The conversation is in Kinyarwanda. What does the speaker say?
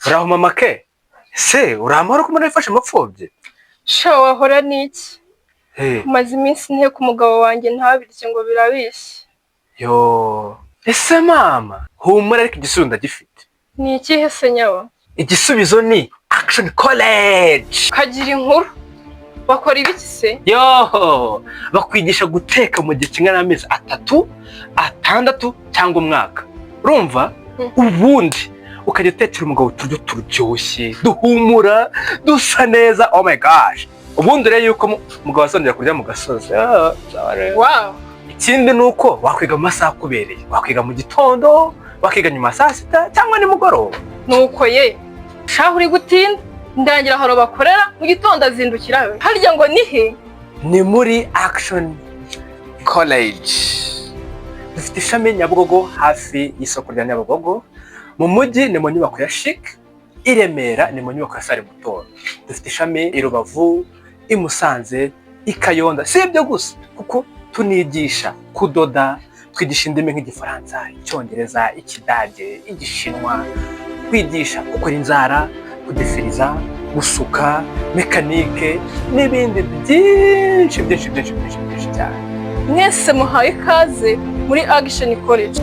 Uraho mama ke? Se uramara ko murafashe amapfobye? Sha wahora niki? Hey. Maze iminsi nte ku mugabo wanjye ntabirye ngo birabishye. Yo. Ese mama, humura ariko igisubizo ndagifite. Ni ikihe se nyawa? Igisubizo ni Action College. Kagira inkuru. Bakora ibiki se? Yo, bakwigisha guteka mu gihe kingana n'amezi 3, 6 cyangwa umwaka. Urumva? Ubundi ukajya utekera umugabo turyo turyoshye, duhumura, dusa neza. Oh my gosh. Ubundi rero yuko umugabo asondera kurya mu gasozi. Wow. Ikindi nuko wakwiga mu masaha kubereye. Wakwiga mu gitondo, wakiga nyuma saa 6 cyangwa nimugoroba. Nuko ye. Shaho uri gutinda. Ndangira haro bakorera mu gitondo azindukira. Harya ngo nihe? Ni muri Action College. Dufite ishami Nyabugogo hafi y'isoko rya Nyabugogo. Mu mujyi ni mu nyubako ya Chic. I Remera ni mu nyubako ya Sare Mutora. Dufite ishami i Rubavu, i Musanze, i Kayonza. Si ibyo gusa kuko tunigisha kudoda, twigisha indimi nk'igifaransa, icyongereza, ikidage, igishinwa, kwigisha gukora inzara, kudefiriza, gusuka, mekanike n'ibindi byinshi cyane. Mwese muhaye ikaze muri Action College.